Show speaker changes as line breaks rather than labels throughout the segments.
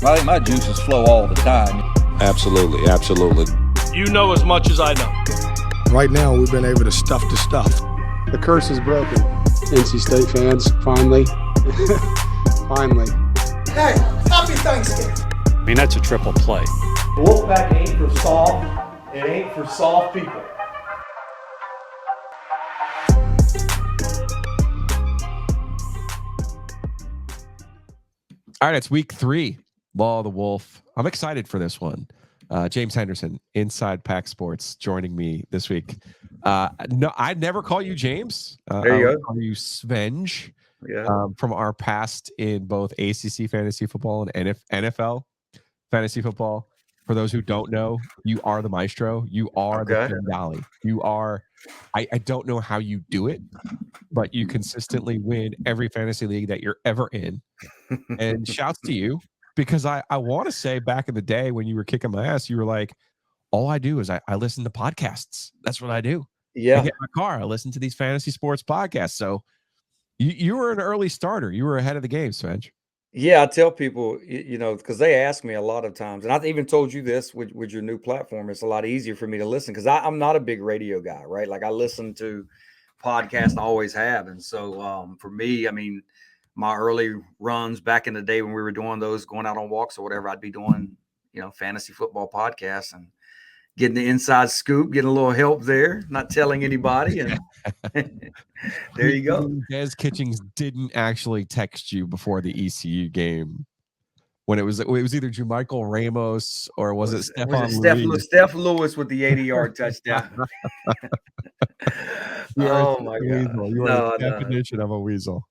I think my juices flow all the time.
Absolutely, absolutely.
You know as much as I know.
Right now, we've been able to stuff the stuff.
The curse is broken. NC State fans, finally. Finally.
Hey, happy Thanksgiving.
I mean, that's a triple play.
Wolfpack ain't for soft. It ain't for soft people.
All right, it's week 3, Law of the Wolf. I'm excited for this one. James Henderson, Inside Pack Sports, joining me this week. No, I'd never call you James.
There you go.
Call you Svenge.
Yeah.
From our past in both ACC fantasy football and NFL fantasy football. For those who don't know, you are the maestro. You are the Bengali. You are. I don't know how you do it, but you consistently win every fantasy league that you're ever in. And shouts to you, because I want to say back in the day when you were kicking my ass, you were like, all I do is I listen to podcasts. That's what I do.
Yeah.
I get in my car. I listen to these fantasy sports podcasts. So you were an early starter. You were ahead of the game, Svench.
Yeah, I tell people, you know, because they ask me a lot of times, and I've even told you this with your new platform, it's a lot easier for me to listen because I'm not a big radio guy, right? Like I listen to podcasts, I always have. And so for me, I mean, my early runs back in the day when we were doing those, going out on walks or whatever, I'd be doing, you know, fantasy football podcasts and getting the inside scoop, getting a little help there, not telling anybody. And there you go.
Des Kitchings didn't actually text you before the ECU game when it was either Jermichael Ramos or was it
Steph Lewis with the 80-yard touchdown. Oh my God.
You are the definition of a weasel.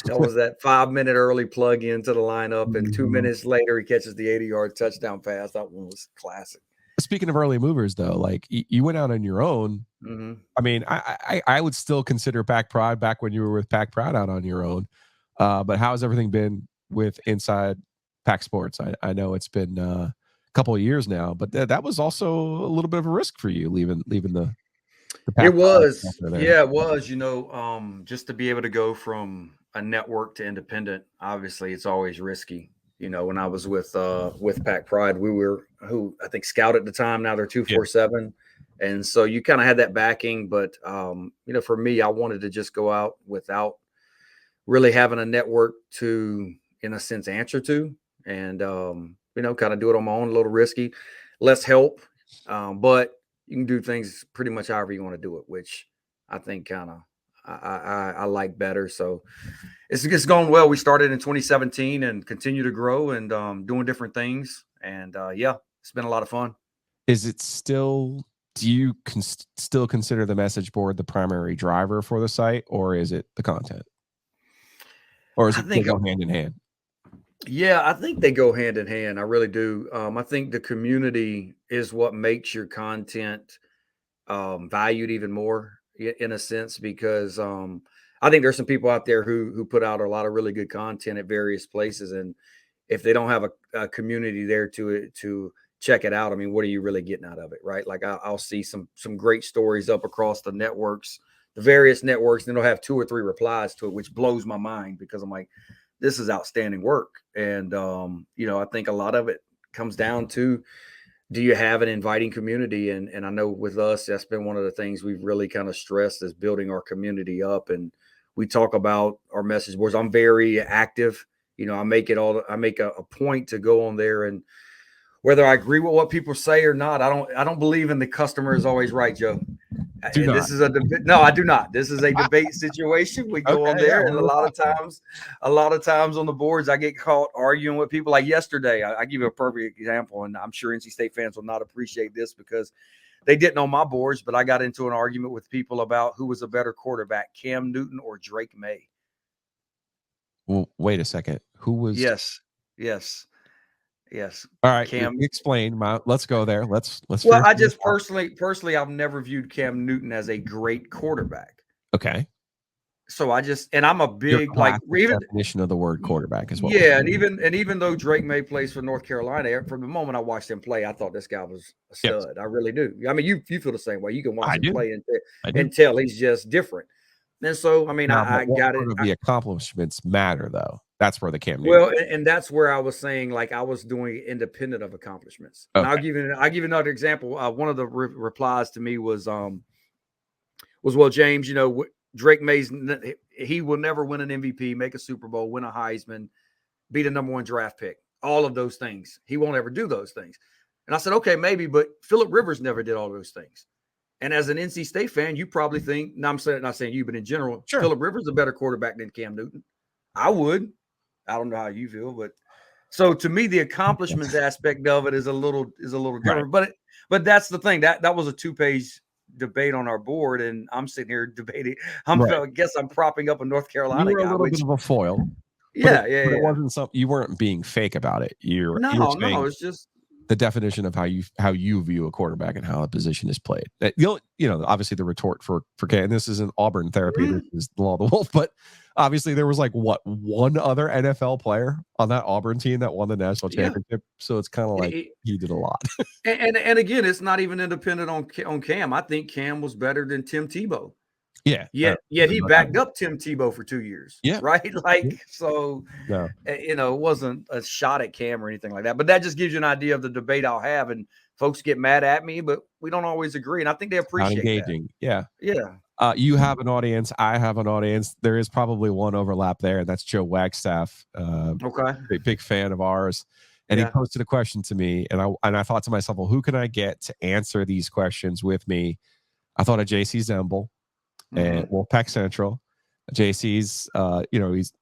That was that 5-minute early plug into the lineup, and 2 minutes later he catches the 80-yard touchdown pass. That one was classic.
Speaking of early movers, though, like you went out on your own.
Mm-hmm.
I mean, I would still consider Pack Pride back when you were with Pack Pride out on your own. But how has everything been with Inside Pack Sports? I know it's been a couple of years now, but that was also a little bit of a risk for you leaving the Pack.
It was, yeah, it was. You know, just to be able to go from a network to independent, obviously, it's always risky. You know, when I was with Pack Pride, we were who I think Scout at the time. Now they're 247, and so you kind of had that backing. But you know, for me, I wanted to just go out without really having a network to, in a sense, answer to, and you know, kind of do it on my own. A little risky, less help, but you can do things pretty much however you want to do it, which I think kind of I like better. So it's going well. We started in 2017 and continue to grow and doing different things. And yeah, it's been a lot of fun.
Is it still, do you still consider the message board the primary driver for the site, or is it the content? Or is it they go hand in hand?
Yeah, I think they go hand in hand. I really do. I think the community is what makes your content valued even more, in a sense, because I think there's some people out there who put out a lot of really good content at various places, and if they don't have a community there to check it out, I mean, what are you really getting out of it, right? Like I'll see some great stories up across the networks, the various networks, and they'll have 2 or 3 replies to it, which blows my mind because I'm like, this is outstanding work. And you know, I think a lot of it comes down to, do you have an inviting community? And I know with us, that's been one of the things we've really kind of stressed, is building our community up. And we talk about our message boards. I'm very active. You know, I make a point to go on there, and whether I agree with what people say or not, I don't believe in the customer is always right, Joe. This is a debate. No, I do not. This is a debate situation. We go on there, and a lot of times on the boards, I get caught arguing with people. Like yesterday, I give you a perfect example, and I'm sure NC State fans will not appreciate this because they didn't on my boards, but I got into an argument with people about who was a better quarterback, Cam Newton or Drake May.
Well, wait a second. Who was?
Yes.
All right,
Cam.
Explain. Let's go there. Let's.
Well, I just personally, I've never viewed Cam Newton as a great quarterback.
Okay.
So I'm a big
definition of the word quarterback as well.
Yeah, and even though Drake May plays for North Carolina, from the moment I watched him play, I thought this guy was a stud. Yes. I really do. I mean, you feel the same way. You can watch him play and tell he's just different. And so, I mean,
Now,
I
but what
got it.
part of the accomplishments matter, though? That's where the Cam Newton.
Well, and that's where I was saying, like, I was doing it independent of accomplishments. And
Okay.
I'll give you another example. One of the replies to me was, well, James, you know, Drake Mays, he will never win an MVP, make a Super Bowl, win a Heisman, be the #1 draft pick. All of those things. He won't ever do those things. And I said, okay, maybe, but Phillip Rivers never did all those things. And as an NC State fan, you probably think, no, I'm not saying you, but in general,
Sure.
Phillip Rivers is a better quarterback than Cam Newton. I would. I don't know how you feel, but so to me, the accomplishments aspect of it is a little different.
Right.
But that's the thing. That was a 2-page debate on our board, and I'm sitting here debating. I guess I'm propping up a North Carolina
You were a
guy.
little bit of a foil.
Yeah,
but
yeah,
but
yeah.
it wasn't something, you weren't being fake about it. You were
No,
saying
it's just
the definition of how you view a quarterback and how a position is played. You know, obviously the retort for Cam, and this isn't Auburn therapy, this is the law of the wolf, but obviously there was like one other NFL player on that Auburn team that won the national championship. So it's kind of like he did a lot.
and again, it's not even independent on Cam. I think Cam was better than Tim Tebow.
Yeah.
Yet he backed up Tim Tebow for 2 years.
Yeah.
Right. Like, so,
No.
you know, it wasn't a shot at Cam or anything like that. But that just gives you an idea of the debate I'll have. And folks get mad at me, but we don't always agree. And I think they appreciate
Not engaging.
that.
Yeah.
Yeah.
You have an audience. I have an audience. There is probably one overlap there, and that's Joe Wagstaff.
Okay.
Big fan of ours. And he posted a question to me, and I thought to myself, well, who can I get to answer these questions with me? I thought of JC Zemble and Wolfpack Central. JC's, you know, he's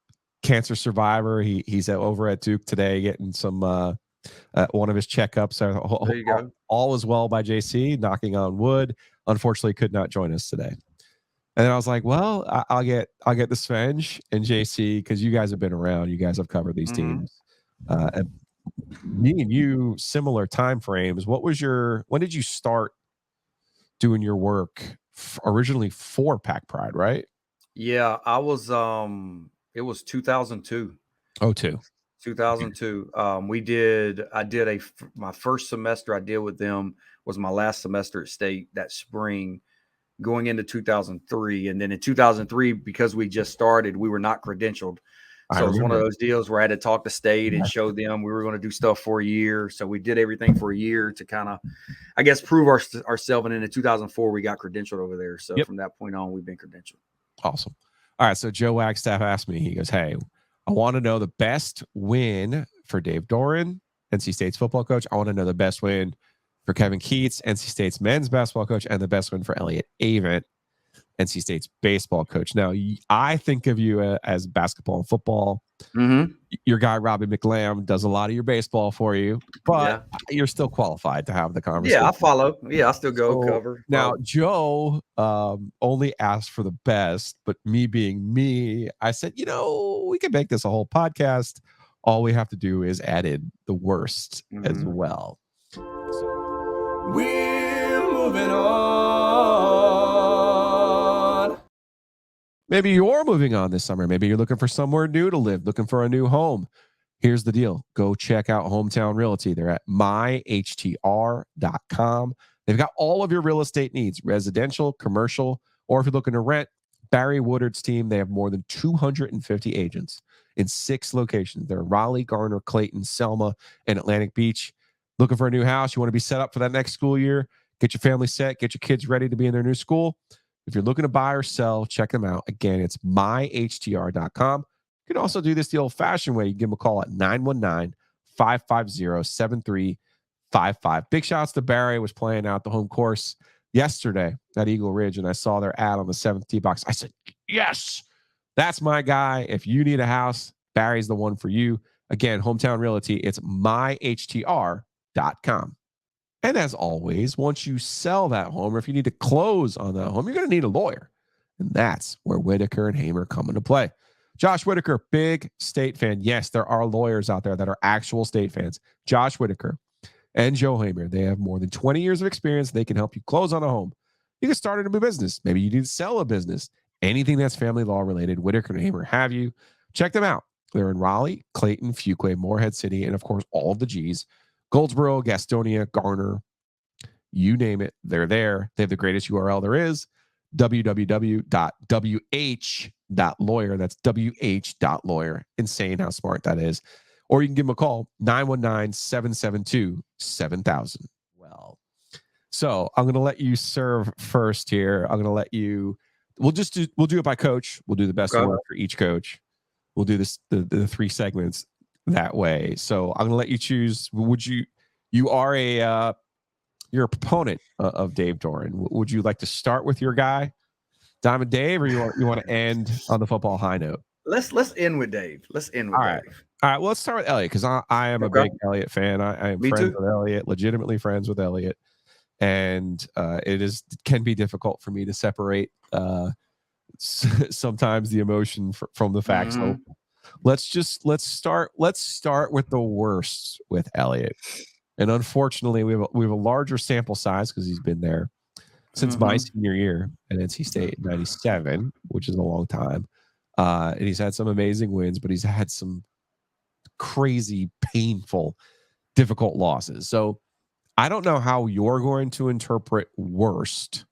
cancer survivor. He's over at Duke today getting some one of his checkups.
There you go.
All is well by JC, knocking on wood. Unfortunately, could not join us today. And then I was like, well, I'll get the Svenge and JC, because you guys have been around. You guys have covered these teams. And me and you, similar time frames. When did you start doing your work originally for Pack Pride, right?
Yeah, I was it was 2002.
Oh, 2002.
My first semester I did with them was my last semester at State that spring going into 2003. And then in 2003, because we just started, we were not credentialed. So it was one of those deals where I had to talk to State and show them we were going to do stuff for a year. So we did everything for a year to kind of, I guess, prove ourselves. And then in 2004, we got credentialed over there. So from that point on, we've been credentialed.
Awesome. All right. So Joe Wagstaff asked me, he goes, hey, I want to know the best win for Dave Doran, NC State's football coach. I want to know the best win for Kevin Keats, NC State's men's basketball coach, and the best win for Elliott Avent, NC State's baseball coach. Now, I think of you as basketball and football. Your guy, Robbie McLam, does a lot of your baseball for you, but you're still qualified to have the conversation.
Yeah, I follow. Yeah, I still go cover.
Now, Joe only asked for the best, but me being me, I said, you know, we can make this a whole podcast. All we have to do is add in the worst as well. We're moving on. Maybe you're moving on this summer. Maybe you're looking for somewhere new to live, looking for a new home. Here's the deal. Go check out Hometown Realty. They're at myhtr.com. They've got all of your real estate needs, residential, commercial, or if you're looking to rent, Barry Woodard's team, they have more than 250 agents in 6 locations. They're Raleigh, Garner, Clayton, Selma, and Atlantic Beach. Looking for a new house? You want to be set up for that next school year? Get your family set, get your kids ready to be in their new school. If you're looking to buy or sell, check them out. Again, it's myhtr.com. You can also do this the old-fashioned way. You can give them a call at 919-550-7355. Big shouts to Barry. Was playing out the home course yesterday at Eagle Ridge, and I saw their ad on the 7th tee box. I said, yes, that's my guy. If you need a house, Barry's the one for you. Again, Hometown Realty, it's myhtr.com. And as always, once you sell that home, or if you need to close on that home, you're going to need a lawyer. And that's where Whitaker and Hamer come into play. Josh Whitaker, big State fan. Yes, there are lawyers out there that are actual State fans. Josh Whitaker and Joe Hamer, they have more than 20 years of experience. They can help you close on a home. You can start a new business. Maybe you need to sell a business. Anything that's family law related, Whitaker and Hamer have you. Check them out. They're in Raleigh, Clayton, Fuquay, Morehead City, and of course, all of the G's. Goldsboro, Gastonia, Garner, you name it, they're there. They have the greatest URL there is, www.wh.lawyer. That's wh.lawyer. Insane how smart that is. Or you can give them a call, 919-772-7000. Well, so I'm going to let you serve first here. I'm going to let you, we'll do it by coach. We'll do the best work for each coach. We'll do this, the 3 segments that way. So I'm going to let you choose. You are you're a proponent of Dave Doeren. Would you like to start with your guy, Diamond Dave, or you want to end on the football high note?
Let's end with Dave. Let's end with Dave.
All right. Well, let's start with Elliott because I am a big Elliott fan. I am friends with Elliott, legitimately friends with Elliott, and it can be difficult for me to separate sometimes the emotion from the facts. So let's start with the worst with Elliott. And unfortunately, we have a larger sample size because he's been there since my senior year at NC State in '97, which is a long time. And he's had some amazing wins, but he's had some crazy, painful, difficult losses. So I don't know how you're going to interpret worst.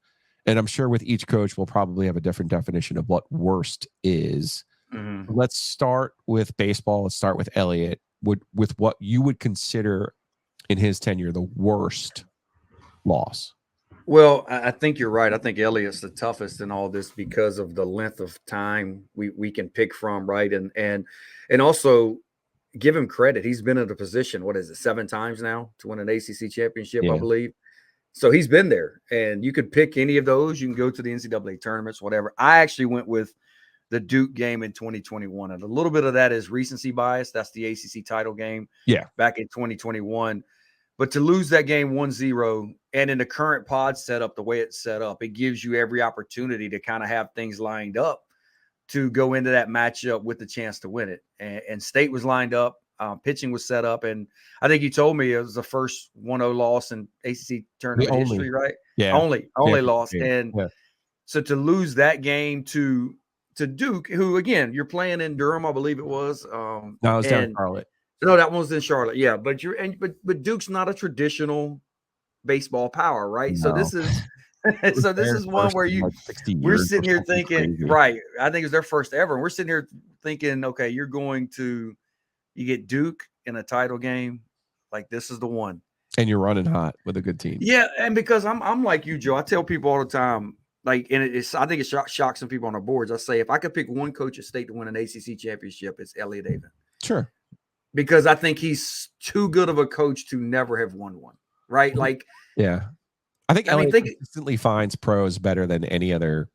And I'm sure with each coach, we'll probably have a different definition of what worst is. Let's start with baseball. Let's start with Elliott, with what you would consider in his tenure the worst loss.
Well, I think you're right. I think Elliott's the toughest in all this because of the length of time we can pick from, right? And also give him credit. He's been in a position, 7 times now to win an ACC championship, I believe. So he's been there, and you could pick any of those. You can go to the NCAA tournaments, whatever. I actually went with the Duke game in 2021, and a little bit of that is recency bias. That's the ACC title game back in 2021. But to lose that game 1-0, and in the current pod setup, the way it's set up, it gives you every opportunity to kind of have things lined up to go into that matchup with the chance to win it. And State was lined up, pitching was set up, and I think you told me it was the first 1-0 loss in ACC tournament history, right?
Yeah,
only loss. And so to lose that game to Duke, who again you're playing in Durham, I believe it was.
No, it was down in Charlotte.
No, that one was in Charlotte. Yeah, but but Duke's not a traditional baseball power, right? No. So this is one where we're sitting here thinking, right? I think it's their first ever, and we're sitting here thinking, okay, you get Duke in a title game, like this is the one,
and you're running hot with a good team.
Yeah, and because I'm like you, Joe. I tell people all the time, like, and I think it shocks some people on our boards. I say if I could pick one coach at State to win an ACC championship, it's Elliott Avent.
Sure.
Because I think he's too good of a coach to never have won one, right? Like,
yeah, I think Elliott consistently finds pros better than any other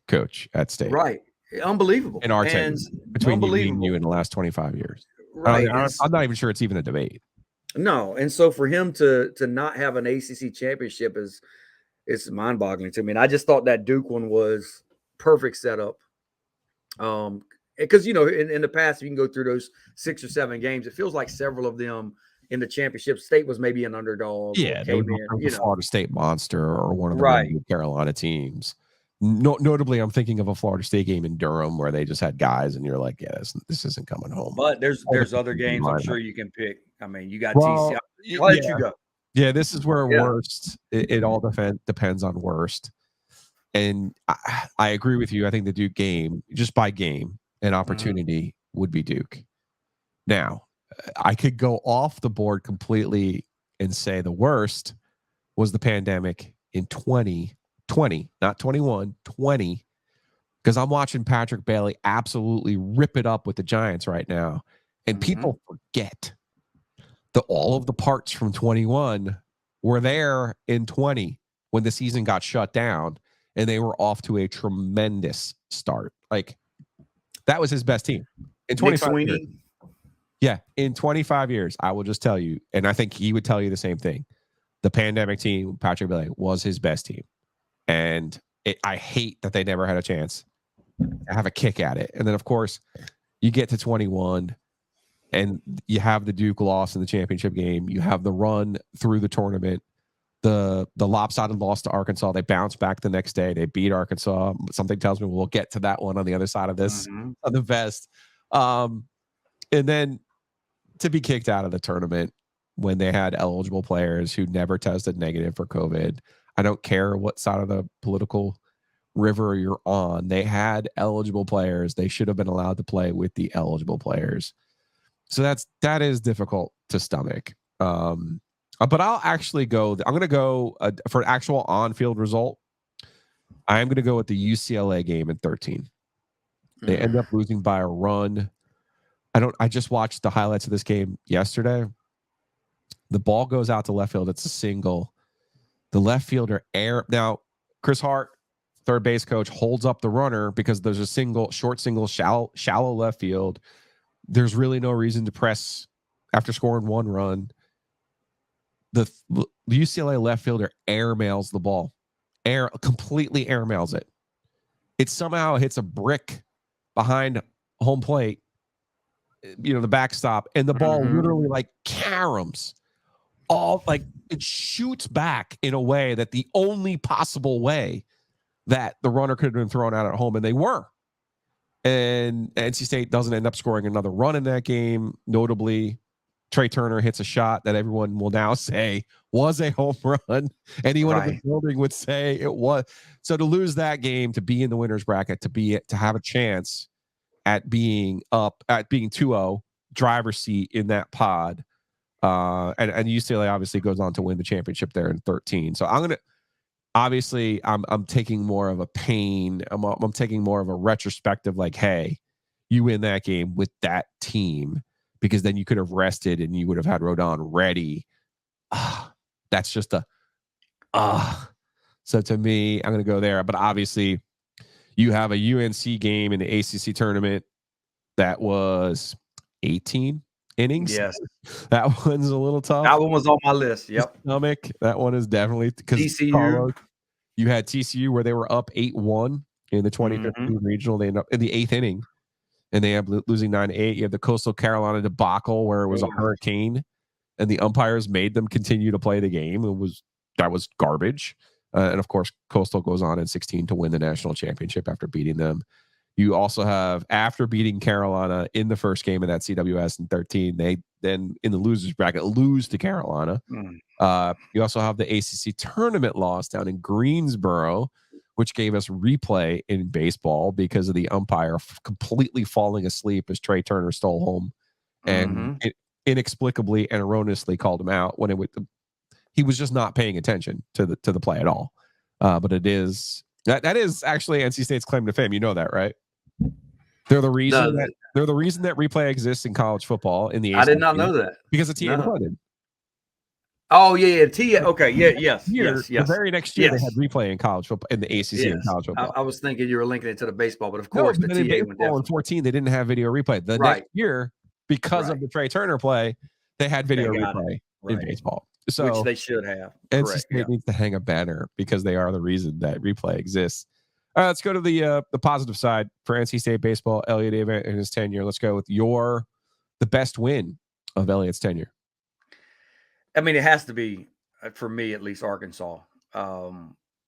coach at State.
Right, unbelievable.
In our tenure, between you in the last 25 years, right? I'm not even sure it's even a debate.
No, and so for him to not have an ACC championship it's mind-boggling to me. And I just thought that Duke one was perfect setup. Because, in the past, if you can go through those 6 or 7 games, it feels like several of them in the championship. State was maybe an underdog.
Yeah, Florida State monster or one of the Carolina teams. Notably, I'm thinking of a Florida State game in Durham where they just had guys, and you're like, yeah, this isn't coming home.
But there's other games I'm sure you can pick. I mean, you got TCU. I'll let you go.
Yeah, this is where worst. It all depends on worst. And I agree with you. I think the Duke game, just by game, an opportunity would be Duke. Now, I could go off the board completely and say the worst was the pandemic in 2020, not 21, 20, because I'm watching Patrick Bailey absolutely rip it up with the Giants right now. And people forget that all of the parts from 21 were there in 20 when the season got shut down, and they were off to a tremendous start. Like, that was his best team in 25 years. Yeah, in 25 years, I will just tell you, and I think he would tell you the same thing. The pandemic team, Patrick Bailey, was his best team. And I hate that they never had a chance to have a kick at it. And then, of course, you get to 21, and you have the Duke loss in the championship game. You have the run through the tournament. The lopsided loss to Arkansas. They bounced back the next day. They beat Arkansas. Something tells me we'll get to that one on the other side of this, on the vest. And then to be kicked out of the tournament when they had eligible players who never tested negative for COVID. I don't care what side of the political river you're on. They had eligible players. They should have been allowed to play with the eligible players. So that is difficult to stomach. But I'll actually go. I'm going to go for an actual on-field result. I am going to go with the UCLA game in 13. They end up losing by a run. I just watched the highlights of this game yesterday. The ball goes out to left field. It's a single. The left fielder now, Chris Hart, third base coach, holds up the runner because there's a short single, shallow left field. There's really no reason to press after scoring one run. The UCLA left fielder airmails the ball. Completely airmails it. It somehow hits a brick behind home plate, the backstop, and the ball literally like caroms. It shoots back in a way that the only possible way that the runner could have been thrown out at home, and they were. And NC State doesn't end up scoring another run in that game. Notably, Trey Turner hits a shot that everyone will now say was a home run. Anyone in the building would say it was. So to lose that game, to be in the winner's bracket, to have a chance at being 2-0, driver's seat in that pod. And UCLA obviously goes on to win the championship there in 13. So I'm taking more of a pain. I'm taking more of a retrospective, like, hey, you win that game with that team, because then you could have rested and you would have had Rodon ready. That's just so to me, I'm going to go there. But obviously, you have a UNC game in the ACC tournament that was 18 innings.
Yes.
That one's a little tough.
That one was on my list. Yep.
Stomach. That one is definitely because
TCU.
You had TCU where they were up 8-1 in the 2015 regional. They end up in the 8th inning, and they end up losing 9-8. You have the Coastal Carolina debacle where it was a hurricane, and the umpires made them continue to play the game. That was garbage. And of course, Coastal goes on in 16 to win the national championship after beating them. You also have, after beating Carolina in the first game of that CWS in 13, they then in the losers bracket lose to Carolina. You also have the ACC tournament loss down in Greensboro, which gave us replay in baseball because of the umpire completely falling asleep as Trey Turner stole home and inexplicably and erroneously called him out when he was just not paying attention to the play at all. But it is that is actually NC State's claim to fame. You know that, right? They're the reason that replay exists in college football in the ACC.
I did not know that.
Because of TA McClendon.
Oh yeah, TA. Okay, yes.
The very next year they had replay in college football in the ACC in college football.
I was thinking you were linking it to the baseball, but of course
the TA in baseball in 14 they didn't have video replay. The next year, because of the Trey Turner play, they had video replay in baseball. So
which they should have.
NC State needs to hang a banner because they are the reason that replay exists. All right, let's go to the positive side for NC State baseball. Elliott Avent in his tenure. Let's go with the best win of Elliott's tenure.
I mean, it has to be, for me at least, Arkansas.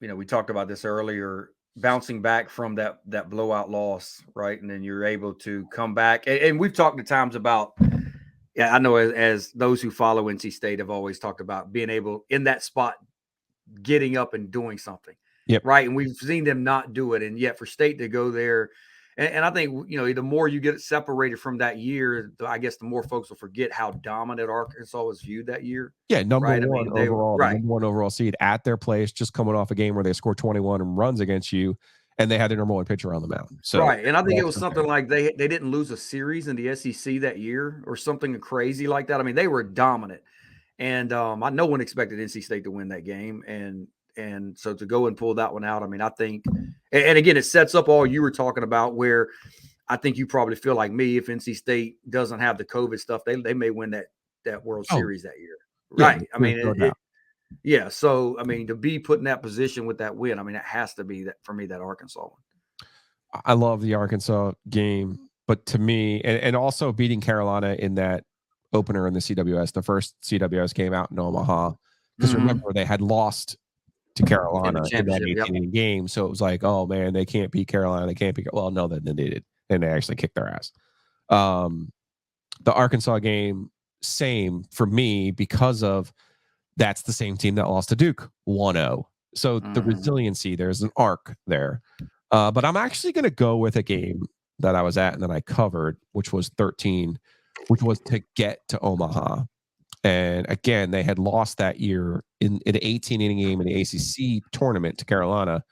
We talked about this earlier, bouncing back from that blowout loss, right? And then you're able to come back. And we've talked at times about, I know as those who follow NC State have always talked about being able in that spot, getting up and doing something.
Yep.
Right. And we've seen them not do it. And yet for State to go there, and I think, the more you get separated from that year, I guess the more folks will forget how dominant Arkansas was viewed that year.
Yeah, number one overall seed at their place, just coming off a game where they scored 21 runs against you, and they had their number one pitcher on the mound. So
and I think it was something like they didn't lose a series in the SEC that year or something crazy like that. I mean, they were dominant, and no one expected NC State to win that game, and so to go and pull that one out, I mean, I think, and again, it sets up all you were talking about, where I think you probably feel like me, if NC State doesn't have the COVID stuff, they may win that World Series that year. Right.
Yeah,
I mean, so, I mean, to be put in that position with that win, I mean, it has to be that for me, that Arkansas one.
I love the Arkansas game, but to me, and also beating Carolina in that opener in the CWS, the first CWS game out in Omaha, because remember, they had lost to Carolina in that 18 game. So it was like, oh man, they can't beat Carolina. They can't beat. Well, no, then they did. And they actually kicked their ass. The Arkansas game, same for me, because of that's the same team that lost to Duke 1-0 So the resiliency, there's an arc there. But I'm actually going to go with a game that I was at and that I covered, which was 13, which was to get to Omaha. And again, they had lost that year in an 18-inning game in the ACC tournament to Carolina.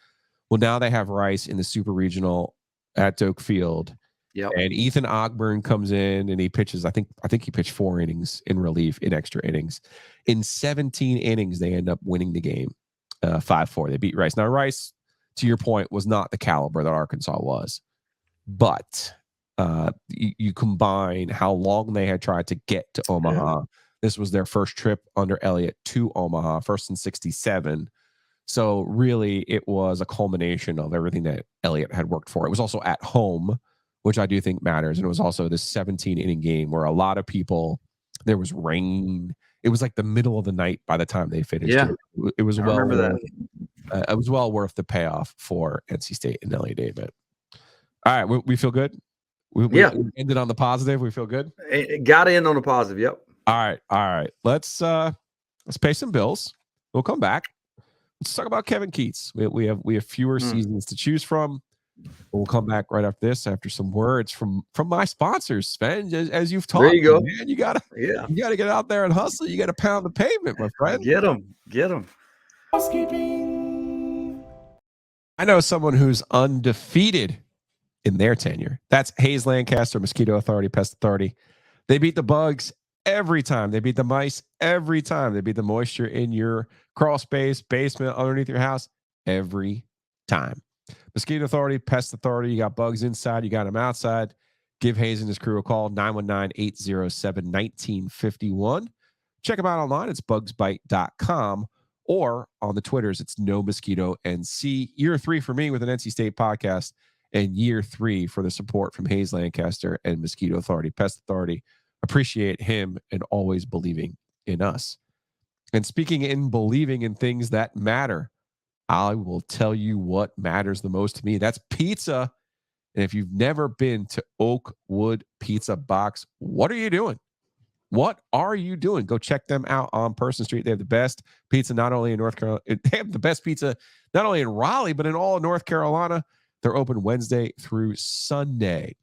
Well, now they have Rice in the Super Regional at Doak Field.
Yep.
And Ethan Ogburn comes in and he pitches, I think he pitched 4 innings in relief in extra innings. In 17 innings, they end up winning the game 5-4. They beat Rice. Now, Rice, to your point, was not the caliber that Arkansas was. But you combine how long they had tried to get to Omaha. Yeah. This was their first trip under Elliott to Omaha, first in 67. So really, it was a culmination of everything that Elliott had worked for. It was also at home, which I do think matters. And it was also this 17-inning game where a lot of people, there was rain. It was like the middle of the night by the time they finished.
Yeah.
It was well
remember
worth, that. It was well worth the payoff for NC State and Elliott David. All right, we feel good? We ended on the positive. We feel good?
It got to end on the positive, yep.
All right. Let's pay some bills. We'll come back. Let's talk about Kevin Keatts. We have fewer seasons to choose from. We'll come back right after this, after some words from my sponsors, Sven. As you've talked,
there you go.
Man, you gotta get out there and hustle. You gotta pound the pavement, my friend.
Get them.
Housekeeping. I know someone who's undefeated in their tenure. That's Hayes Lancaster, Mosquito Authority, Pest Authority. They beat the bugs every time. They beat the mice every time. They beat the moisture in your crawl space, basement, underneath your house every time. Mosquito Authority, Pest Authority. You got bugs inside, you got them outside. Give Hayes and his crew a call, 919-807-1951. Check them out online. It's bugsbite.com, or on the Twitters, it's No Mosquito NC. Year 3 for me with an NC State podcast, and year 3 for the support from Hayes Lancaster and Mosquito Authority, Pest Authority. Appreciate him and always believing in us. And speaking in believing in things that matter, I will tell you what matters the most to me. That's pizza. And if you've never been to Oakwood Pizza Box, what are you doing? What are you doing? Go check them out on Person Street. They have the best pizza, not only in North Carolina. They have the best pizza, not only in Raleigh, but in all of North Carolina. They're open Wednesday through Sunday.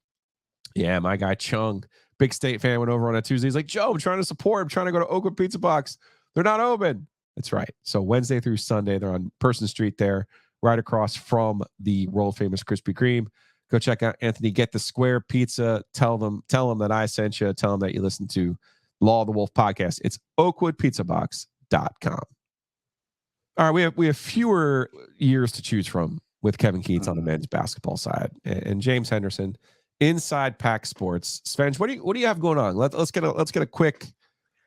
Yeah, my guy Chung, big State fan, went over on a Tuesday. He's like, Joe, I'm trying to support. I'm trying to go to Oakwood Pizza Box. They're not open. That's right. So Wednesday through Sunday, they're on Person Street there, right across from the world famous Krispy Kreme. Go check out Anthony Get the Square Pizza. Tell them that I sent you. Tell them that you listen to Law of the Wolf podcast. It's oakwoodpizzabox.com. All right, we have fewer years to choose from with Kevin Keatts on the men's basketball side, and James Henderson inside Pack Sports. Sven, what do you have going on? Let's get a quick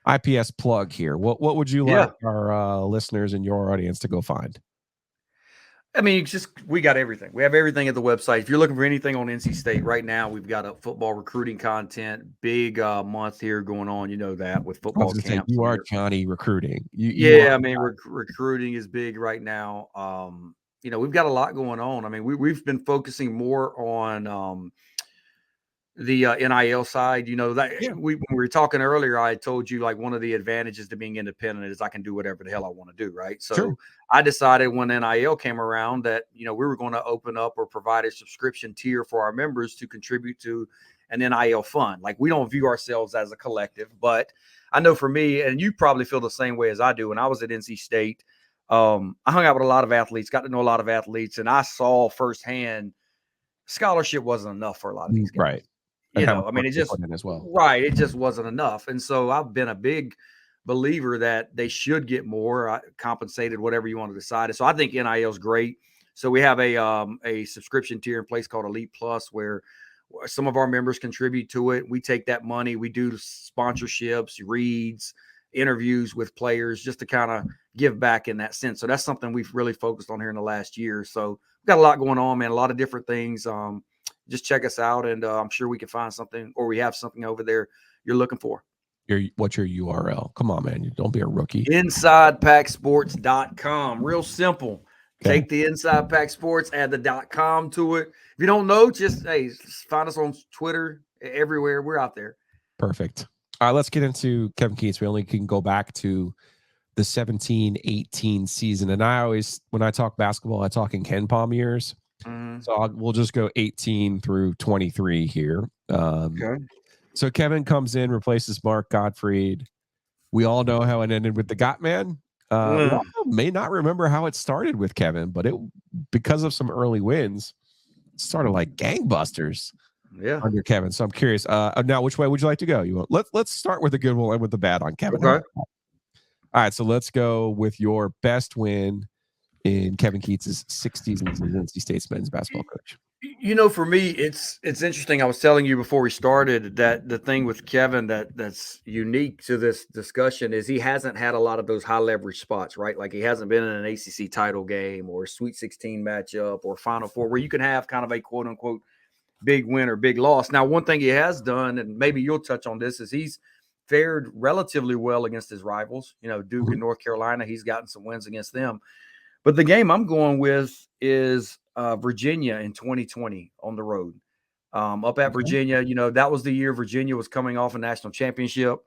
IPS plug here. What would you like our listeners and your audience to go find?
I mean, we got everything. We have everything at the website. If you're looking for anything on NC State right now, we've got a football recruiting content. Big month here going on. You know that with football camps.
You are Johnny recruiting.
Recruiting is big right now. We've got a lot going on. I mean, we've been focusing more on the NIL side. When we were talking earlier, I told you like one of the advantages to being independent is I can do whatever the hell I want to do, right? So sure. I decided when NIL came around that we were going to open up or provide a subscription tier for our members to contribute to an NIL fund. Like, we don't view ourselves as a collective, but I know for me, and you probably feel the same way as I do. When I was at NC State, I hung out with a lot of athletes, got to know a lot of athletes, and I saw firsthand scholarship wasn't enough for a lot of these guys.
Right.
It just right. It just wasn't enough. And so I've been a big believer that they should get more compensated, whatever you want to decide. So I think NIL is great. So we have a subscription tier in place called Elite Plus, where some of our members contribute to it. We take that money, we do sponsorships, reads, interviews with players, just to kind of give back in that sense. So that's something we've really focused on here in the last year. So we've got a lot going on, man. A lot of different things. Just check us out, and I'm sure we can find something, or we have something over there you're looking for.
What's your URL? Come on, man. Don't be a rookie.
InsidePackSports.com. Real simple. Okay. Take the Inside Pack Sports, add the .com to it. If you don't know, just find us on Twitter, everywhere. We're out there.
Perfect. All right, let's get into Kevin Keatts. We only can go back to the 17-18 season. And I always, when I talk basketball, I talk in Ken Palm years. So we'll just go 18 through 23 here.
Okay.
So Kevin comes in, replaces Mark Gottfried. We all know how it ended with the Gottman. We also may not remember how it started with Kevin, but it, because of some early wins, it started like gangbusters under Kevin. So I'm curious. Now, which way would you like to go? You want, let's start with the good, we'll end with the bad on Kevin.
Okay.
All right, so let's go with your best win in Kevin Keats' 6 seasons as NC State's men's basketball coach.
You know, for me, it's interesting. I was telling you before we started that the thing with Kevin that's unique to this discussion is he hasn't had a lot of those high leverage spots, right? Like he hasn't been in an ACC title game or a Sweet 16 matchup or Final Four where you can have kind of a quote unquote big win or big loss. Now, one thing he has done, and maybe you'll touch on this, is he's fared relatively well against his rivals. You know, Duke and North Carolina, he's gotten some wins against them. But the game I'm going with is Virginia in 2020 on the road. Up at Virginia, you know, that was the year Virginia was coming off a national championship.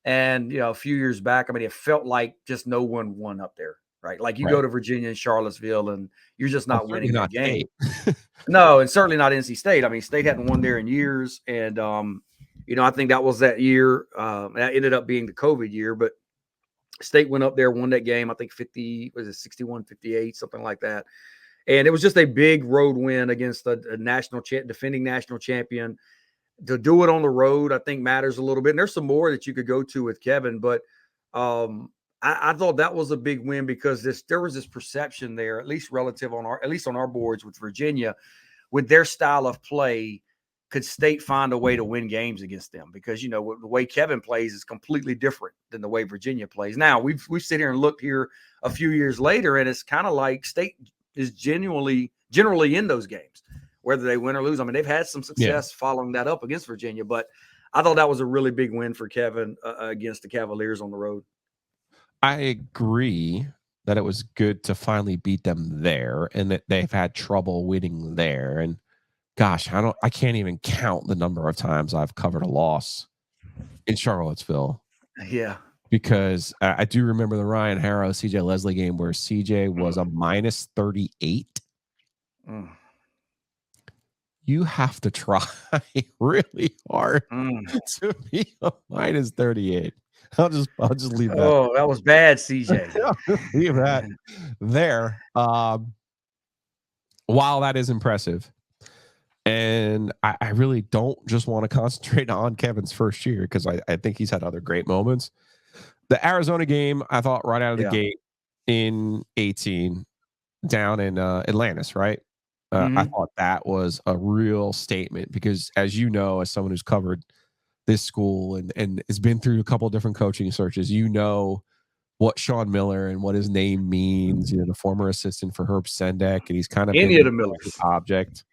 And, you know, a few years back, I mean, it felt like just no one won up there, right? Like you go to Virginia and Charlottesville and you're just not winning the game. No, and certainly not NC State. I mean, State hadn't won there in years. And, you know, I think that was that year. That ended up being the COVID year, but State went up there, won that game. I think 61-58, something like that. And it was just a big road win against a defending national champion. To do it on the road, I think matters a little bit. And there's some more that you could go to with Kevin, but I thought that was a big win because there was this perception there, at least relative on our boards with Virginia, with their style of play. Could State find a way to win games against them? Because, you know, the way Kevin plays is completely different than the way Virginia plays. Now, we've sit here and looked here a few years later, and it's kind of like State is generally in those games, whether they win or lose. I mean, they've had some success following that up against Virginia, but I thought that was a really big win for Kevin against the Cavaliers on the road.
I agree that it was good to finally beat them there and that they've had trouble winning there. And gosh, I can't even count the number of times I've covered a loss in Charlottesville.
Yeah.
Because I do remember the Ryan Harrow, CJ Leslie game where CJ was a minus 38. You have to try really hard to be a minus 38. I'll just leave that.
Oh, that was bad, CJ.
Leave that there. While that is impressive. And I really don't just want to concentrate on Kevin's first year because I think he's had other great moments. The Arizona game, I thought right out of the gate in 18 down in Atlantis, right? I thought that was a real statement because, as you know, as someone who's covered this school and has been through a couple of different coaching searches, you know what Sean Miller and what his name means. You know, the former assistant for Herb Sendek, and he's kind of
any of the Millers
object.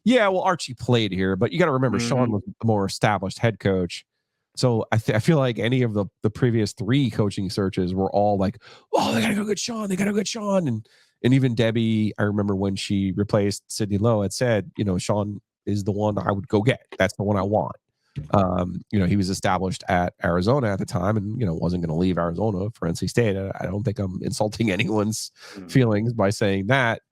Yeah, well, Archie played here, but you got to remember Sean was the more established head coach. So I feel like any of the previous 3 coaching searches were all like, oh, they got to go get Sean. They got to go get Sean. And even Debbie, I remember when she replaced Sidney Lowe, had said, you know, Sean is the one I would go get. That's the one I want. You know, he was established at Arizona at the time and, you know, wasn't going to leave Arizona for NC State. I don't think I'm insulting anyone's feelings by saying that.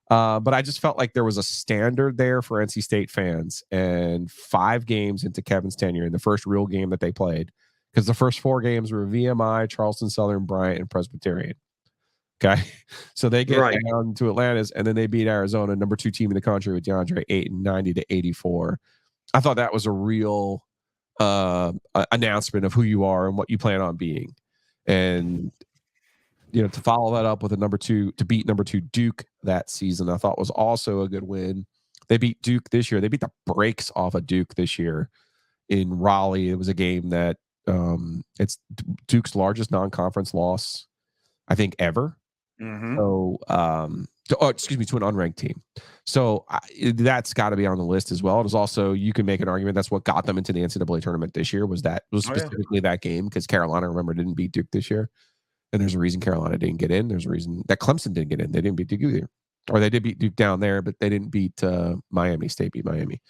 But I just felt like there was a standard there for NC State fans. And 5 games into Kevin's tenure, in the first real game that they played, because the first 4 games were VMI, Charleston Southern, Bryant, and Presbyterian. Okay. So they get down to Atlantis and then they beat Arizona, number 2 team in the country, with DeAndre Ayton, 90-84. I thought that was a real announcement of who you are and what you plan on being. And, you know, to follow that up with to beat number 2 Duke that season, I thought was also a good win. They beat Duke this year. They beat the brakes off of Duke this year in Raleigh. It was a game that it's Duke's largest non-conference loss, I think, ever. So, to an unranked team. So that's got to be on the list as well. It is also, you can make an argument that's what got them into the NCAA tournament this year was specifically that game, because Carolina, remember, didn't beat Duke this year. And there's a reason Carolina didn't get in. There's a reason that Clemson didn't get in. They didn't beat Duke either. Or they did beat Duke down there, but they didn't beat Miami. State beat Miami.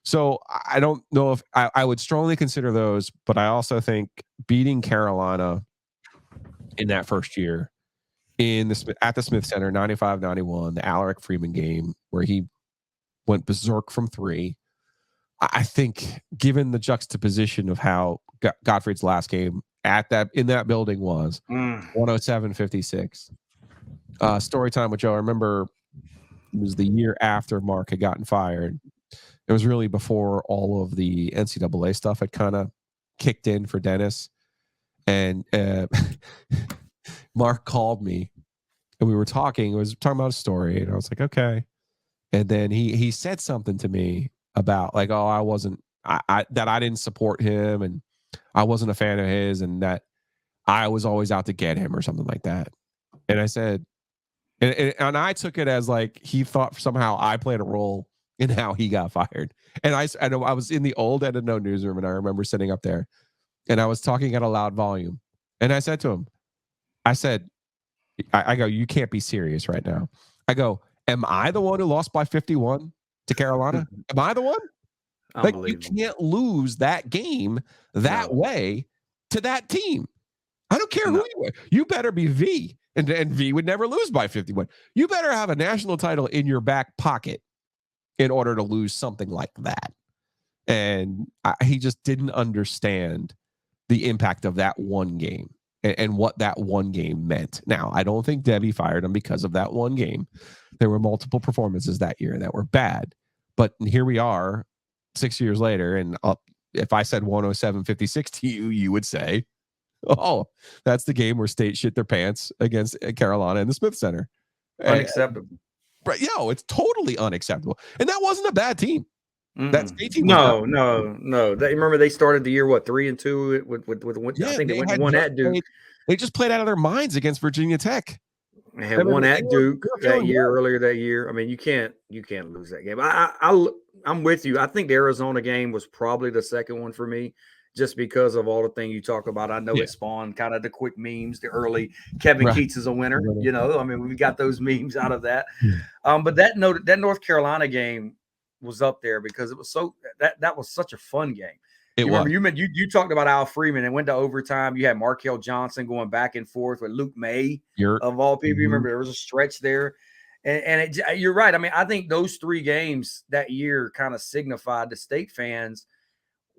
So I don't know if I would strongly consider those, but I also think beating Carolina in that first year at the Smith Center, 95-91, the Alaric Freeman game where he went berserk from 3. I think given the juxtaposition of how Gottfried's last game in that building was 107-56. Story time with Joe. I remember it was the year after Mark had gotten fired. It was really before all of the NCAA stuff had kind of kicked in for Dennis. And Mark called me and we were talking. It was talking about a story. And I was like, okay. And then he said something to me about like, oh, I didn't support him and I wasn't a fan of his and that I was always out to get him or something like that. And I said, and I took it as like he thought somehow I played a role in how he got fired. And I was in the old Ed and No newsroom and I remember sitting up there and I was talking at a loud volume. And I said to him, I go, you can't be serious right now. I go, am I the one who lost by 51 to Carolina? Am I the one? Like you can't lose that game that way to that team. I don't care who you are. You better be V. And V would never lose by 51. You better have a national title in your back pocket in order to lose something like that. And he just didn't understand the impact of that one game and what that one game meant. Now, I don't think Debbie fired him because of that one game. There were multiple performances that year that were bad. But here we are 6 years later. And if I said 107-56 to you, you would say, oh, that's the game where State shit their pants against Carolina in the Smith Center.
Unacceptable.
Right? It's totally unacceptable. And that wasn't a bad team. That State team.
No. Remember they started the year 3-2 with I think they went one at Duke.
They just played out of their minds against Virginia Tech.
They had one at Duke earlier that year. I mean, you can't lose that game. I'm with you. I think the Arizona game was probably the second one for me. Just because of all the things you talk about. I know it spawned kind of the quick memes, the early Kevin Keats is a winner. You know, I mean, we got those memes out of that. But that North Carolina game was up there because it was that was such a fun game. You talked about Al Freeman and went to overtime. You had Markel Johnson going back and forth with Luke May of all people. You remember there was a stretch there. And you're right. I mean, I think those 3 games that year kind of signified to State fans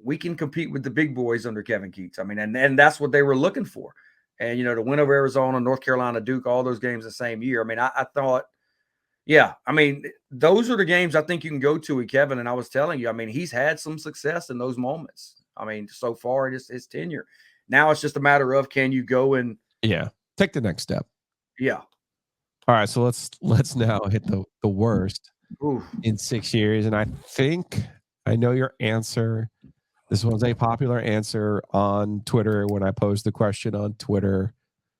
we can compete with the big boys under Kevin Keats. I mean, and that's what they were looking for. And, you know, to win over Arizona, North Carolina, Duke, all those games the same year. I mean, I thought, I mean, those are the games I think you can go to with Kevin. And I was telling you, I mean, he's had some success in those moments. I mean, so far in his tenure. Now it's just a matter of can you go and
take the next step.
Yeah.
All right. So let's now hit the worst in 6 years. And I think I know your answer. This was a popular answer on Twitter when I posed the question on Twitter.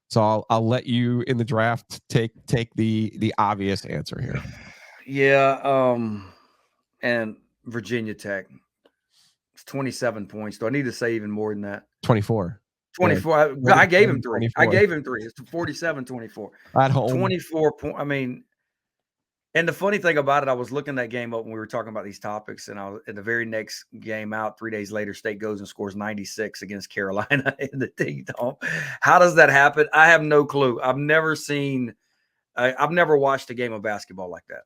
So I'll let you in the draft take the obvious answer here.
Yeah, and Virginia Tech. It's 27 points. Do I need to say even more than that?
24.
24. Yeah. I gave him 3. 24. I gave him 3. It's 47-24.
At home.
24 points. I mean, and the funny thing about it, I was looking that game up when we were talking about these topics, and I was in the very next game out 3 days later, State goes and scores 96 against Carolina in the Ding Dong. How does that happen? I have no clue. I've never watched a game of basketball like that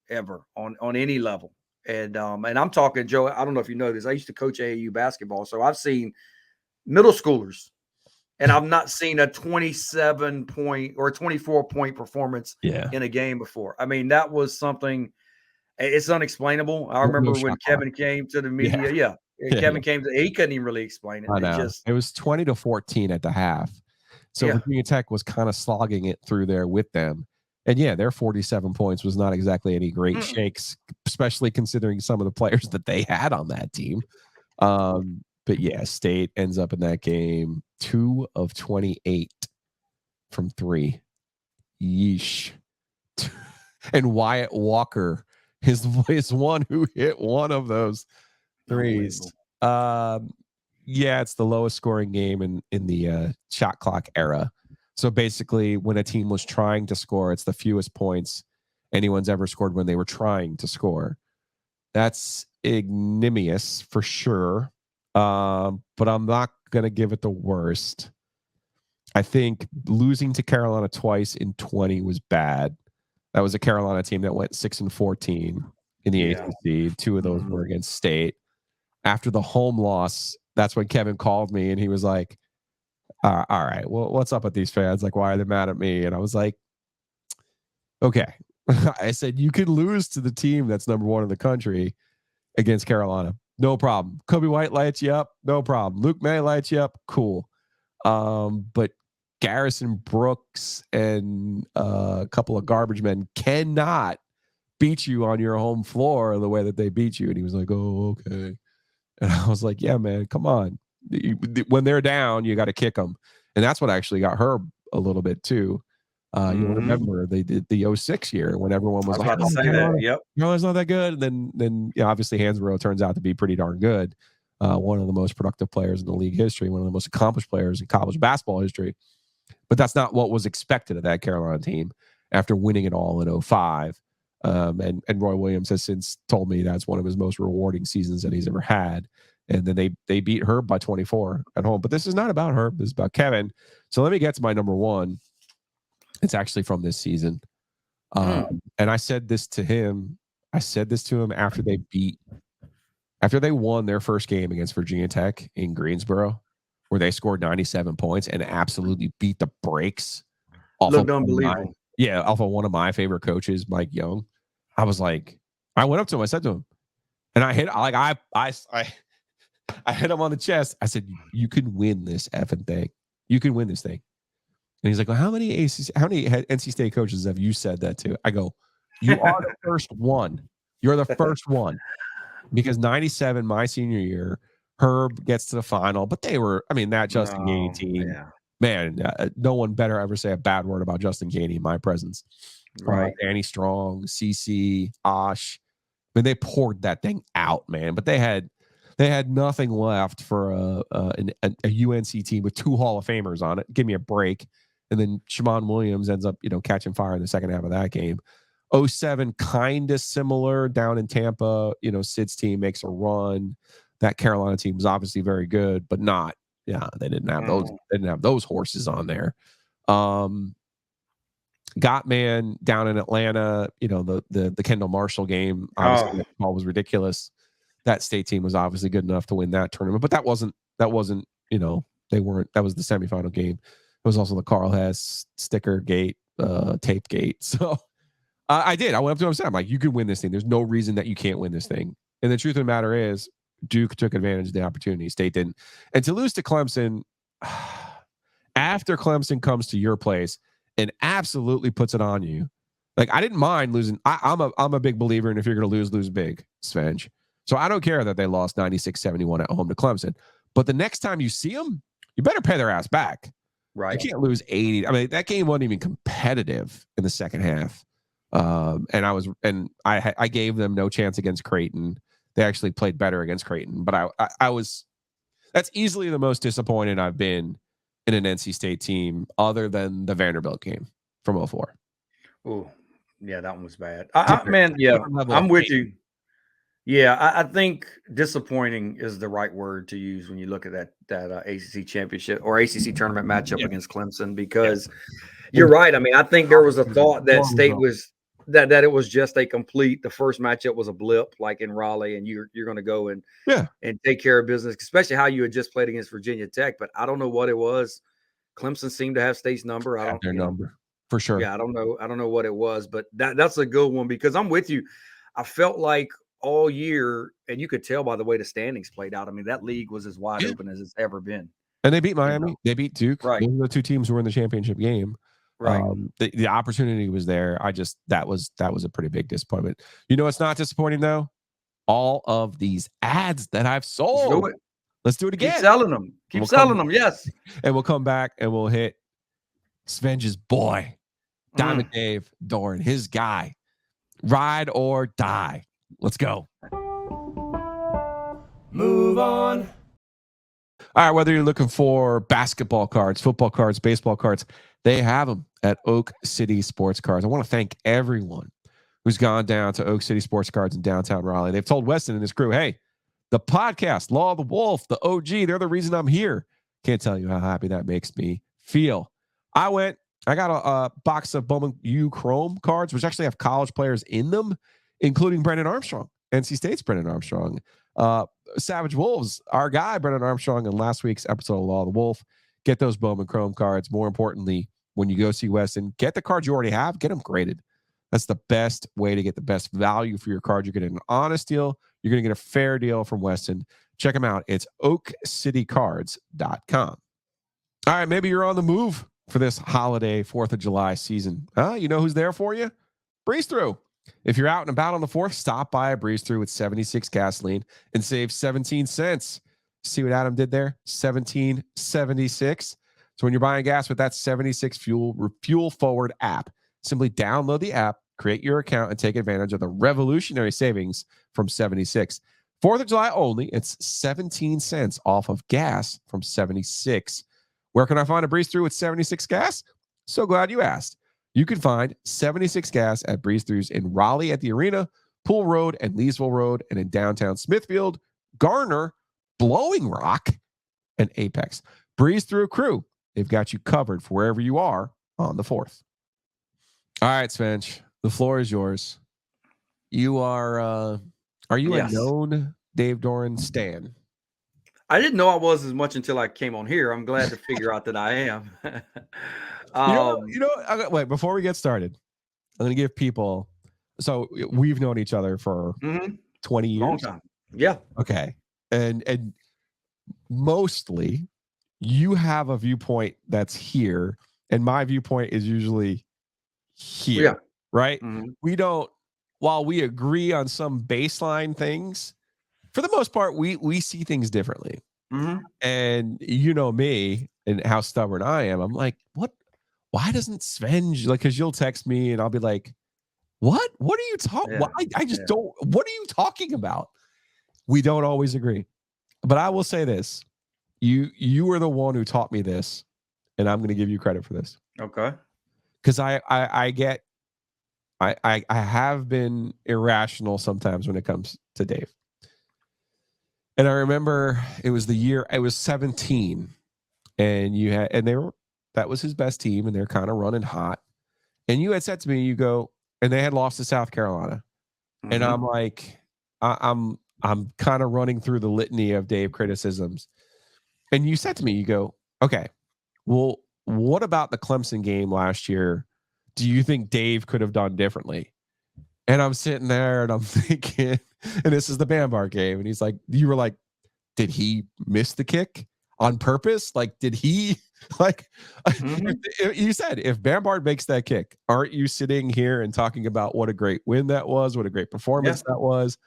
ever on any level. And I'm talking, Joe, I don't know if you know this. I used to coach AAU basketball, so I've seen middle schoolers. And I've not seen a 27-point or a 24-point performance in a game before. I mean, that was something. It's unexplainable. I remember when Kevin came to the media. Kevin came to. He couldn't even really explain it.
It was 20-14 at the half. So Virginia Tech was kind of slogging it through there with them. And their 47 points was not exactly any great shakes, especially considering some of the players that they had on that team. But State ends up in that game 2 of 28 from 3. Yeesh. And Wyatt Walker is one who hit one of those threes. It's the lowest scoring game in the shot clock era. So basically, when a team was trying to score, it's the fewest points anyone's ever scored when they were trying to score. That's ignominious for sure. But I'm not going to give it the worst. I think losing to Carolina twice in 20 was bad. That was a Carolina team that went 6-14 in the ACC. 2 of those were against State. After the home loss, that's when Kevin called me and he was like, all right, well, what's up with these fans? Like, why are they mad at me? And I was like, okay. I said, you could lose to the team that's number 1 in the country against Carolina. No problem. Kobe White lights you up. No problem. Luke May lights you up. Cool. But Garrison Brooks and a couple of garbage men cannot beat you on your home floor the way that they beat you. And he was like, oh, okay. And I was like, yeah, man, come on. When they're down, you got to kick them. And that's what actually got her a little bit too. You remember they did the 06 year when everyone was like,
about to say that. Yep.
No, it's not that good. And then obviously Hansbrough turns out to be pretty darn good. One of the most productive players in the league history, one of the most accomplished players in college basketball history. But that's not what was expected of that Carolina team after winning it all in 05. And Roy Williams has since told me that's one of his most rewarding seasons that he's ever had. And then they beat her by 24 at home. But this is not about her. This is about Kevin. So let me get to my number 1. It's actually from this season. And I said this to him. I said this to him after they won their first game against Virginia Tech in Greensboro, where they scored 97 points and absolutely beat the brakes off
Looked
of
unbelievable.
off of one of my favorite coaches, Mike Young. I was like, I went up to him, I said to him, and I hit I hit him on the chest. I said, you can win this effing thing. You can win this thing. And he's like, well, how many NC State coaches have you said that to? I go, you are the first one. You're the first one. Because 97, my senior year, Herb gets to the final, but they were, that Justin Gainey team, man, no one better ever say a bad word about Justin Gainey in my presence.
Right.
Danny Strong, CC, Osh. They poured that thing out, man. But they had nothing left for a UNC team with 2 Hall of Famers on it. Give me a break. And then Shammond Williams ends up, catching fire in the second half of that game. 07, kind of similar down in Tampa. Sid's team makes a run. That Carolina team was obviously very good, but not. Yeah, they didn't have those. They didn't have those horses on there. Gottman down in Atlanta. The Kendall Marshall game. Obviously, that ball was ridiculous. That State team was obviously good enough to win that tournament, but that wasn't. They weren't. That was the semifinal game. It was also the Carl Hess sticker gate, tape gate. So I did. I went up to him and said, I'm like, you can win this thing. There's no reason that you can't win this thing. And the truth of the matter is, Duke took advantage of the opportunity. State didn't. And to lose to Clemson, after Clemson comes to your place and absolutely puts it on you. Like, I didn't mind losing. I'm a big believer in if you're going to lose big, Svenj. So I don't care that they lost 96-71 at home to Clemson. But the next time you see them, you better pay their ass back.
Right.
You can't lose 80. That game wasn't even competitive in the second half. And I gave them no chance against Creighton. They actually played better against Creighton, but that's easily the most disappointed I've been in an NC State team other than the Vanderbilt game from 04.
Oh, yeah, that one was bad. I'm with you. Yeah, I think disappointing is the right word to use when you look at that ACC championship or ACC tournament matchup against Clemson, because you're right. I think there was a thought that State was that it was just the first matchup was a blip, like in Raleigh, and you're going to go and take care of business, especially how you had just played against Virginia Tech. But I don't know what it was. Clemson seemed to have State's number. I don't
their number for sure.
Yeah, I don't know what it was, but that's a good one, because I'm with you. I felt like all year, and you could tell by the way the standings played out. That league was as wide open as it's ever been. And
they beat Miami. They beat Duke.
Right.
Those are the 2 teams who were in the championship game.
Right.
The opportunity was there. That was a pretty big disappointment. It's not disappointing though. All of these ads that I've sold. Let's do it again.
Keep selling them. Keep selling them. Yes.
And we'll come back and we'll hit Svenj's boy, Diamond Dave Doran, his guy. Ride or die. Let's go.
Move on.
All right, whether you're looking for basketball cards, football cards, baseball cards, they have them at Oak City Sports Cards. I want to thank everyone who's gone down to Oak City Sports Cards in downtown Raleigh. They've told Weston and his crew, hey, the podcast, Law of the Wolf, the OG, they're the reason I'm here. Can't tell you how happy that makes me. feel. I got a box of Bowman U Chrome cards, which actually have college players in them, including Brennan Armstrong, NC State's Brennan Armstrong. Savage Wolves, our guy, Brennan Armstrong, in last week's episode of Law of the Wolf. Get those Bowman Chrome cards. More importantly, when you go see Weston, get the cards you already have, get them graded. That's the best way to get the best value for your card. You're getting an honest deal. You're going to get a fair deal from Weston. Check them out. It's oakcitycards.com. All right, maybe you're on the move for this holiday 4th of July season. You know who's there for you? Breeze Through. If you're out and about on the 4th, stop by a Breeze Through with 76 gasoline and save 17 cents. See what Adam did there? 17.76. So when you're buying gas with that 76 Fuel Forward app, simply download the app, create your account, and take advantage of the revolutionary savings from 76. 4th of July only, it's 17 cents off of gas from 76. Where can I find a Breeze Through with 76 gas? So glad you asked. You can find 76 gas at Breeze Throughs in Raleigh at the Arena, Pool Road and Leesville Road, and in downtown Smithfield, Garner, Blowing Rock, and Apex. Breeze Through crew, they've got you covered for wherever you are on the 4th. All right, Svench, the floor is yours. You are you a known Dave Doeren stan?
I didn't know I was as much until I came on here. I'm glad to figure out that I am.
Wait, before we get started, I'm going to give people, so we've known each other for 20 years.
Long time. Yeah.
Okay. And mostly you have a viewpoint that's here, and my viewpoint is usually here.
Yeah.
Right?
Mm-hmm.
We don't, while we agree on some baseline things, for the most part, we see things differently.
Mm-hmm.
And you know me and how stubborn I am. I'm like, what? Why doesn't Sven, like, because you'll text me and I'll be like, what? What are you talking?
Yeah.
I just don't. What are you talking about? We don't always agree. But I will say this. You are the one who taught me this, and I'm going to give you credit for this.
Okay.
Because I have been irrational sometimes when it comes to Dave. And I remember it was 17, and that was his best team, and they're kind of running hot. And you had said to me, you go, and they had lost to South Carolina. Mm-hmm. And I'm like, I'm kind of running through the litany of Dave criticisms. And you said to me, you go, okay, well, what about the Clemson game last year? Do you think Dave could have done differently? And I'm sitting there and I'm thinking, and this is the Bambar game. And he's like, you were like, did he miss the kick on purpose? Like, did he, like, you said, if Bambard makes that kick, aren't you sitting here and talking about what a great win that was, what a great performance that was?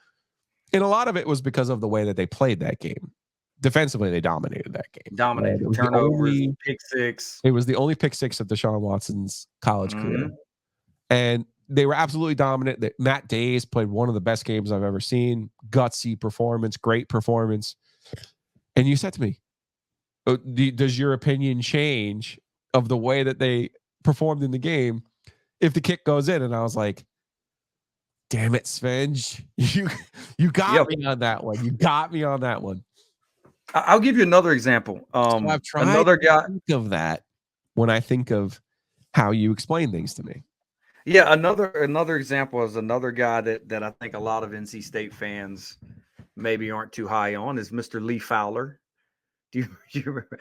And a lot of it was because of the way that they played that game. Defensively, they dominated that game.
Dominated. Turnovers, pick six.
It was the only pick six of Deshaun Watson's college career. And they were absolutely dominant. Matt Days played one of the best games I've ever seen. Gutsy performance, great performance. And you said to me, does your opinion change of the way that they performed in the game if the kick goes in? And I was like, damn it, Sven. You got me on that one. You got me on that one.
I'll give you another example.
So I've tried
another guy
to think of that when I think of how you explain things to me.
Yeah, another example is another guy that I think a lot of NC State fans maybe aren't too high on is Mr. Lee Fowler. Do you remember?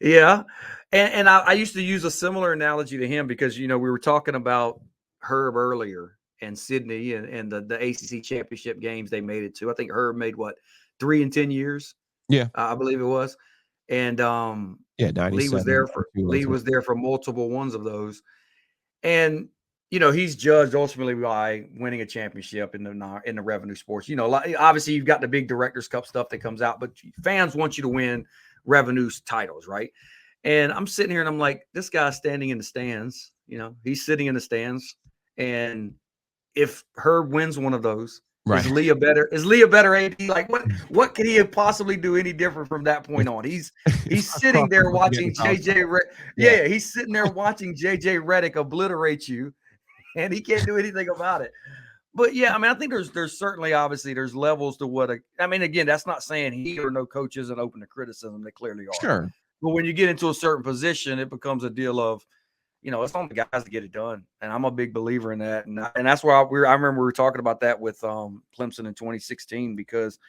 Yeah. And I used to use a similar analogy to him because, we were talking about Herb earlier and Sydney and the ACC championship games they made it to. I think Herb made 3 in 10 years.
Yeah.
I believe it was. And Lee was there for multiple ones of those. And he's judged ultimately by winning a championship in the revenue sports. Obviously you've got the big Directors Cup stuff that comes out, but fans want you to win revenue titles, right? And I'm sitting here and I'm like, this guy's standing in the stands. He's sitting in the stands, and if Herb wins one of those, right. Is Lee a better AD? Like what could he possibly do any different from that point on? He's sitting there watching JJ. He's sitting there watching JJ Redick obliterate you. And he can't do anything about it. But I think there's certainly obviously there's levels to again, that's not saying he or no coach isn't open to criticism. They clearly are.
Sure.
But when you get into a certain position, it becomes a deal of, it's on the guys to get it done. And I'm a big believer in that. And that's why I remember we were talking about that with Clemson in 2016, because,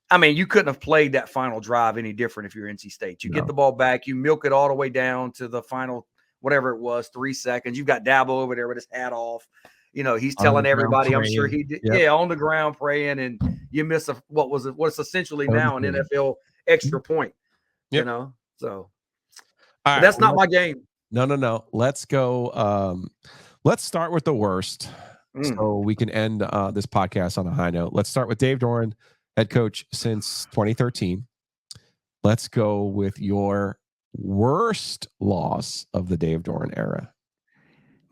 I mean, you couldn't have played that final drive any different if you're NC State. You get the ball back, you milk it all the way down to the final, whatever it was, 3 seconds. You've got Dabo over there with his hat off. He's telling everybody, I'm sure he did. Yep. Yeah, on the ground praying, and you miss what's essentially now an NFL extra point.
Yep.
So
right,
that's not my game.
No. Let's go. Let's start with the worst, so we can end this podcast on a high note. Let's start with Dave Doeren, head coach since 2013. Let's go with your worst loss of the Dave Doeren era.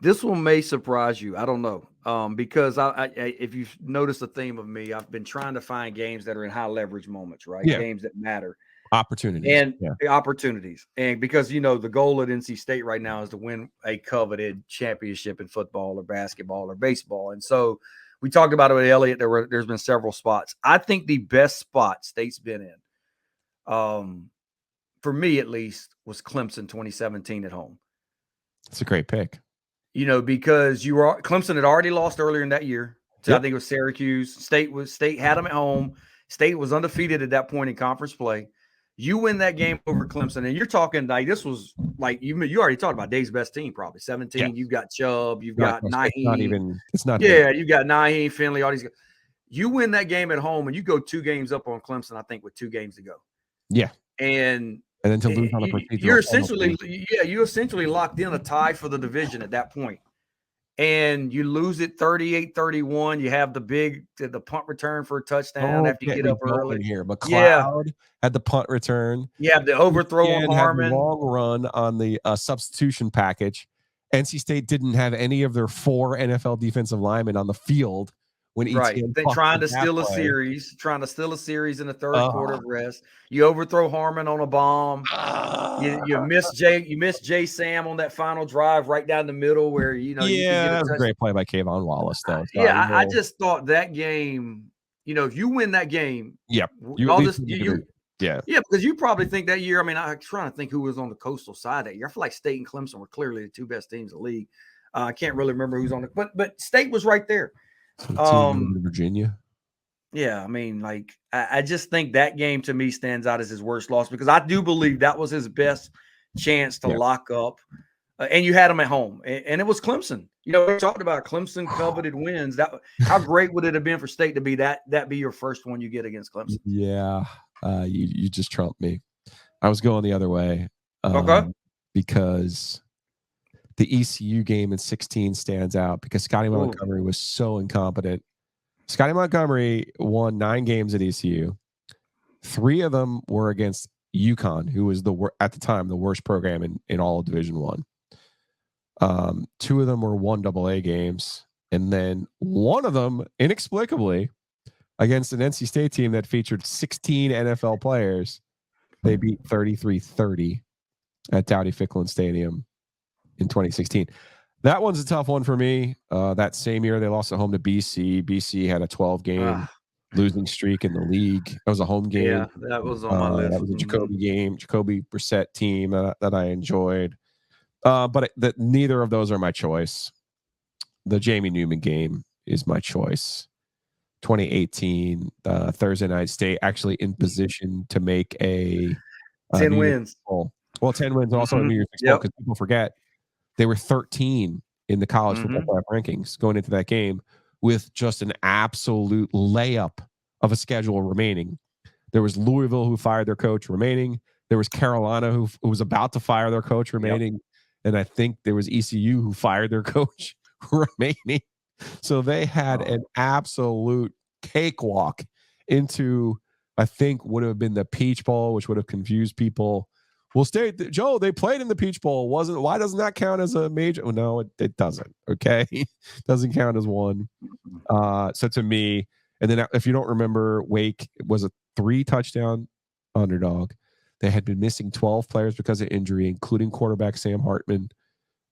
This one may surprise you. I don't know. Because if you've noticed the theme of me, I've been trying to find games that are in high leverage moments, right?
Yeah.
Games that matter.
Opportunities.
And opportunities. And because, the goal at NC State right now is to win a coveted championship in football or basketball or baseball. And so we talked about it with Elliott. There's been several spots. I think the best spot State's been in, for me at least, was Clemson 2017 at home.
It's a great pick.
Because Clemson had already lost earlier in that year. So I think it was Syracuse. State had them at home. State was undefeated at that point in conference play. You win that game over Clemson, and you're talking like this was like you already talked about Dave's best team, probably 17. Yeah. You've got Chubb, you've got Nyheim.
It's not.
You've got Nyheim, Finley, all these guys. You win that game at home, and you go 2 games up on Clemson, I think, with 2 games to go.
Yeah.
And
then to lose on a procedural.
You essentially locked in a tie for the division at that point. And you lose it 38-31. You have the punt return for a touchdown after you get up early.
Here, McLeod had the punt return.
You have the overthrow on Harmon.
Had the long run on the substitution package. NC State didn't have any of their 4 NFL defensive linemen on the field when
trying to steal a series in the third quarter of rest. You overthrow Harmon on a bomb. You miss Jay Sam on that final drive right down the middle where
that was a great play by Kayvon Wallace though.
I just thought that game, if you win that game, because you probably think that year. I mean, I'm trying to think who was on the coastal side that year. I feel like State and Clemson were clearly the 2 best teams in the league. I can't really remember who's on the but State was right there.
Virginia.
Yeah, I mean, like I just think that game to me stands out as his worst loss because I do believe that was his best chance to lock up. And you had him at home, and it was Clemson. We talked about Clemson coveted wins. How great would it have been for State to be that be your first one you get against Clemson?
Yeah, you just trumped me. I was going the other way. Because the ECU game in 16 stands out because Scotty Montgomery was so incompetent. Scotty Montgomery won 9 games at ECU. 3 of them were against UConn, who was at the time the worst program in all of Division I. 2 of them were 1AA games, and then 1 of them, inexplicably, against an NC State team that featured 16 NFL players, they beat 33-30 at Dowdy-Ficklin Stadium in 2016. That one's a tough one for me. That same year, they lost at home to BC. BC had a 12-game losing streak in the league. That was a home game.
Yeah, that was on my list.
That was a Jacoby game, Jacoby Brissett team that I enjoyed. But neither of those are my choice. The Jamie Newman game is my choice. 2018, Thursday night, State actually in position to make a
10 wins.
Well, 10 wins also in New Year's Six Bowl because people forget they were 13 in the college football playoff rankings going into that game with just an absolute layup of a schedule remaining. There was Louisville who fired their coach remaining. There was Carolina who was about to fire their coach remaining. Yep. And I think there was ECU who fired their coach remaining. So they had an absolute cakewalk into, I think, would have been the Peach Bowl, which would have confused people. Well, Joe, they played in the Peach Bowl. Why doesn't that count as a major? Oh, no, it doesn't. Okay. Doesn't count as one. So to me, and then if you don't remember, Wake was a 3-touchdown underdog. They had been missing 12 players because of injury, including quarterback Sam Hartman.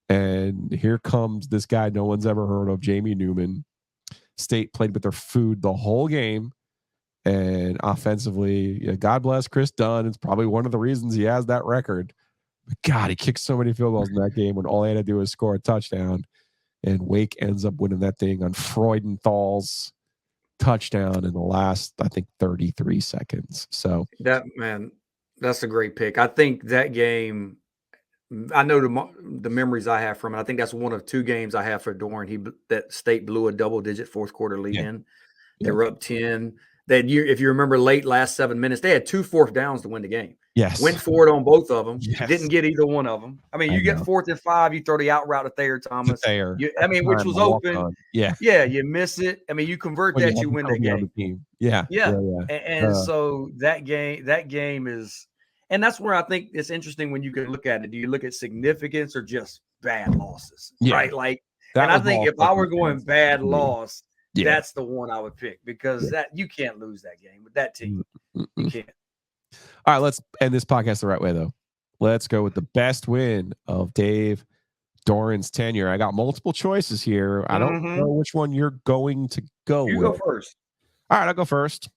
And here comes this guy no one's ever heard of, Jamie Newman. State played with their food the whole game. And offensively, God bless Chris Dunn. It's probably one of the reasons he has that record. But God, he kicked so many field goals in that game when all he had to do was score a touchdown. And Wake ends up winning that thing on Freudenthal's touchdown in the last, I think, 33 seconds. So
that's a great pick. I think that game, I know the memories I have from it. I think that's one of two games I have for Doeren. That State blew a double-digit fourth quarter lead in. They were up 10. That year, if you remember, late last 7 minutes, they had 2 fourth downs to win the game.
Yes,
went for it on both of them.
Yes.
Didn't get either one of them. I mean, you get 4th and 5, you throw the out route to Thayer Thomas. Which was open. Yeah, you miss it. I mean, you convert that, you win the game. And so that game is, and that's where I think it's interesting when you can look at it. Do you look at significance or just bad losses? Right, like. And I think if I were going bad loss, that's the one I would pick, because that you can't lose that game with that team. You can't.
All right, let's end this podcast the right way, though. Let's go with the best win of Dave Doeren's tenure. I got multiple choices here. I don't know which one you're going to go with.
You go first.
All right, I'll go first.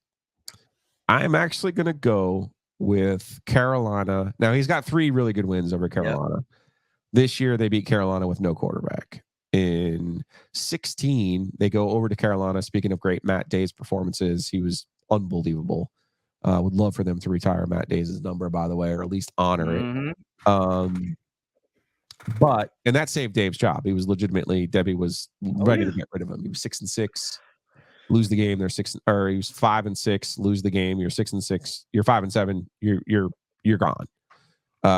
I'm actually going to go with Carolina. Now, he's got 3 really good wins over Carolina. Yep. This year, they beat Carolina with no quarterback. In 16, they go over to Carolina. Speaking of great Matt Day's performances, he was unbelievable. Would love for them to retire Matt Day's number, by the way, or at least honor it. But that saved Dave's job. He was legitimately, Debbie was ready to get rid of him. He was 6-6, lose the game. He was 5-6, lose the game. You're 6-6. You're 5-7. You're gone.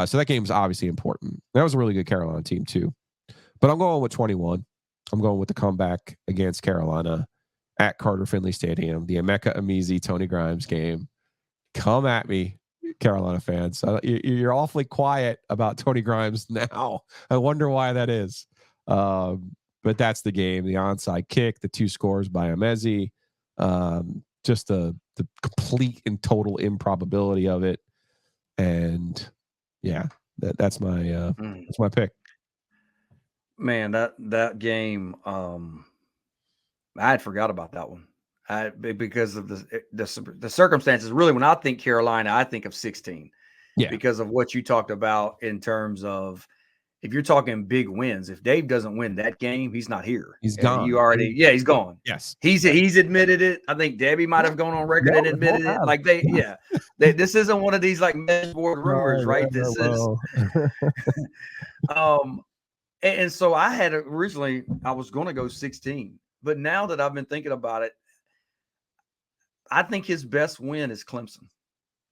So that game is obviously important. That was a really good Carolina team too. But I'm going with 21. I'm going with the comeback against Carolina at Carter Finley Stadium, the Emeka Emezie Tony Grimes game. Come at me, Carolina fans. You're awfully quiet about Tony Grimes now. I wonder why that is. But that's the game. The onside kick, the 2 scores by Emezie, just the complete and total improbability of it. And that's my pick.
Man, that game, I had forgot about that one. Because of the circumstances. Really, when I think Carolina, I think of 16. Because of what you talked about in terms of, if you're talking big wins, if Dave doesn't win that game, he's not here.
He's gone.
He's gone.
Yes,
he's admitted it. I think Debbie might have gone on record and admitted it. Like this isn't one of these like message board rumors, right? This is. And so I had originally, I was going to go 16, but now that I've been thinking about it, I think his best win is Clemson.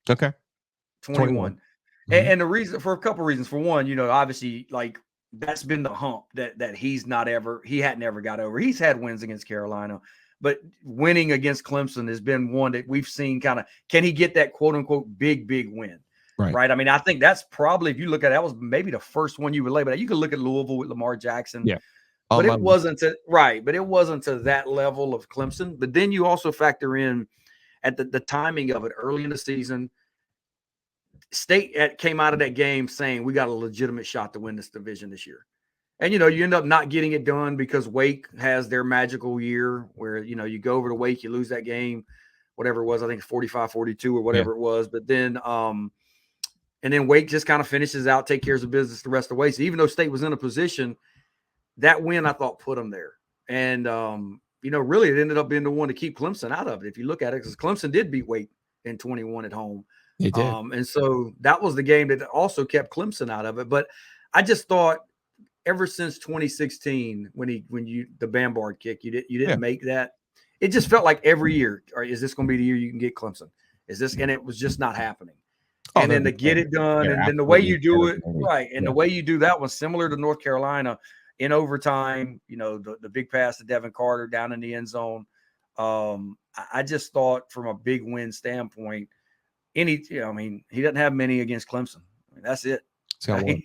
Okay.
21. And the reason, for a couple of reasons. For one, obviously, like, that's been the hump that he hadn't ever got over. He's had wins against Carolina, but winning against Clemson has been one that we've seen kind of, can he get that quote unquote big win? Right. I mean, I think that's probably, if you look at it, that was maybe the first one you would label. You could look at Louisville with Lamar Jackson.
Yeah.
But it wasn't to that level of Clemson. But then you also factor in at the timing of it early in the season. State came out of that game saying we got a legitimate shot to win this division this year. And, you end up not getting it done because Wake has their magical year where, you go over to Wake, you lose that game, whatever it was, I think 45-42 or whatever it was. But then, and then Wake just kind of finishes out, take care of business the rest of the way. So even though State was in a position, that win, I thought, put them there. And, really it ended up being the one to keep Clemson out of it. If you look at it, because Clemson did beat Wake in 21 at home.
They did.
And so that was the game that also kept Clemson out of it. But I just thought ever since 2016, when the Bambard kick, you didn't make that. It just felt like every year, or is this going to be the year you can get Clemson? And it was just not happening. And then to get it done, and then the way you do it, right, and the way you do that was similar to North Carolina in overtime. The big pass to Devin Carter down in the end zone. I just thought from a big win standpoint, he doesn't have many against Clemson. I mean, that's it.
It's got one.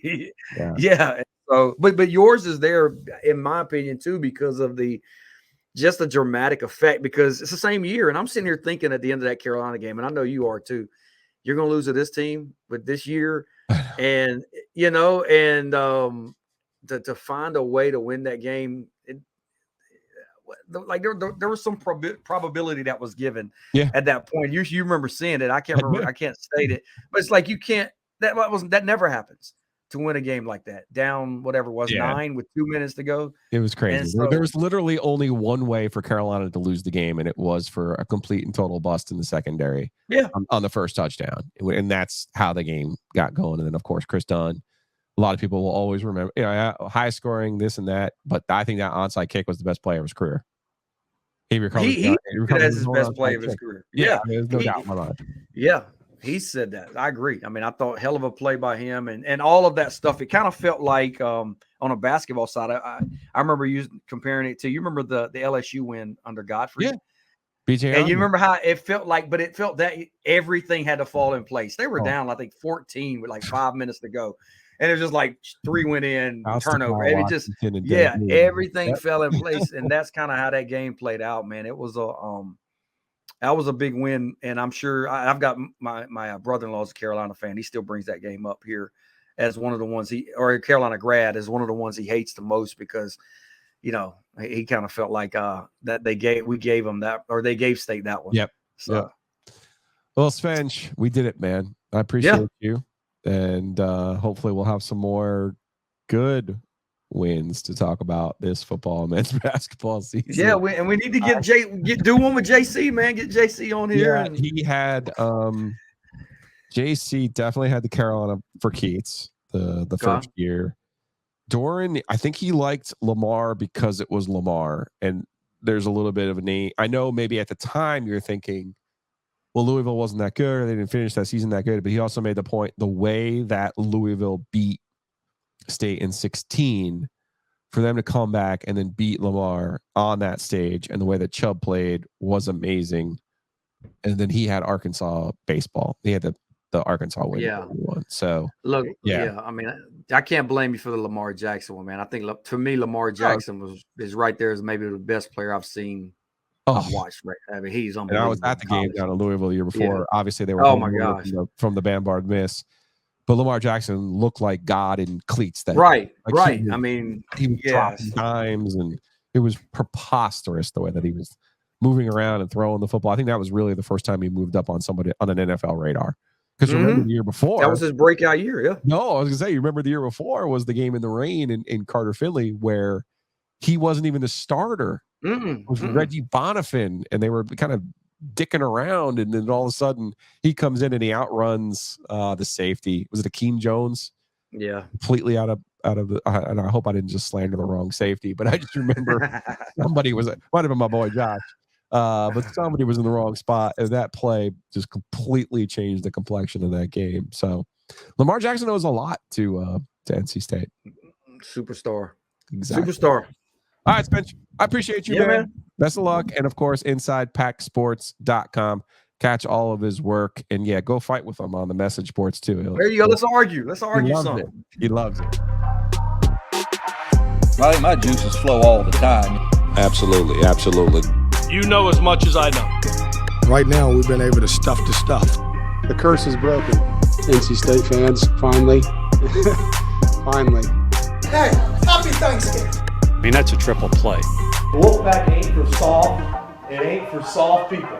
Yeah. So, but yours is there, in my opinion, too, because of the dramatic effect. Because it's the same year, and I'm sitting here thinking at the end of that Carolina game, and I know you are too. You're going to lose to this team with this year. And, to find a way to win that game, like there was some probability that was given
Yeah.
at that point. You remember seeing it. I can't remember. I can't state it, but it's like you can't. That never happens to win a game like that. Down whatever it was 9 with 2 minutes to go.
It was crazy.
And so-
There was literally only one way for Carolina to lose the game, and it was for a complete and total bust in the secondary.
Yeah.
On the first touchdown, and that's how the game got going. And then, of course, Chris Dunn. A lot of people will always remember, high scoring, this and that. But I think that onside kick was the best play of his career. He recovered.
He as his best play of his career. Yeah,
there's no doubt in my mind.
Yeah, he said that. I agree. I mean, I thought hell of a play by him, and all of that stuff. It kind of felt like on a basketball side. I remember comparing it to, you remember the LSU win under Godfrey.
Yeah. BJ,
and you remember how it felt like, but it felt that everything had to fall in place. They were down, I think, 14 with like 5 minutes to go. And it was just like 3 went in, turnover. And it just, everything fell in place. And that's kind of how that game played out, man. It was that was a big win. And I'm sure I've got my brother-in-law's a Carolina fan. He still brings that game up here as one of the ones or a Carolina grad, as one of the ones he hates the most, because, he kind of felt like that we gave him that, or they gave State that one.
Yep.
So,
Well, Svench, we did it, man. I appreciate you. And hopefully we'll have some more good wins to talk about this football and men's basketball season.
Yeah, we need to do one with JC, man. Get JC on here.
Yeah, he had JC definitely had the Carolina for Keats the first year. Doran, I think he liked Lamar because it was Lamar, and there's a little bit of a name. I know maybe at the time you're thinking, well, Louisville wasn't that good, or they didn't finish that season that good, but he also made the point, the way that Louisville beat State in 16, for them to come back and then beat Lamar on that stage, and the way that Chubb played was amazing. And then he had Arkansas baseball. He had the Arkansas win.
Yeah.
So
look, I mean, I can't blame you for the Lamar Jackson one, man. I think for me, Lamar Jackson is right there as maybe the best player I've seen. I've watched. Right? I mean, he's unbelievable.
And I was at the game down in Louisville the year before. Yeah. Obviously, they were from the Bambard miss. But Lamar Jackson looked like God in cleats.
Right.
I
mean,
he was dropping dimes, and it was preposterous the way that he was moving around and throwing the football. I think that was really the first time he moved up on somebody on an NFL radar. Because remember the year before,
that was his breakout year. Yeah.
No, I was gonna say, you remember the year before was the game in the rain in Carter Finley, where he wasn't even the starter. It was Reggie Bonifin, and they were kind of dicking around, and then all of a sudden he comes in and he outruns the safety. Was it Akeem Jones?
Yeah,
completely out of the. And I hope I didn't just slander the wrong safety, but I just remember somebody might have been my boy Josh, but somebody was in the wrong spot, and that play just completely changed the complexion of that game. So Lamar Jackson owes a lot to NC State.
Superstar,
exactly.
Superstar.
All right, Spencer. I appreciate you, man. Best of luck. And, of course, InsidePackSports.com. Catch all of his work. And, go fight with him on the message boards, too.
There you go. Let's argue. Let's argue something.
He loves it.
I think my juices flow all the time.
Absolutely. Absolutely.
You know as much as I know.
Right now, we've been able to stuff the stuff.
The curse is broken. NC State fans, finally. Finally.
Hey, happy Thanksgiving.
I mean, that's a triple play.
Wolfpack ain't for soft. It ain't for soft people.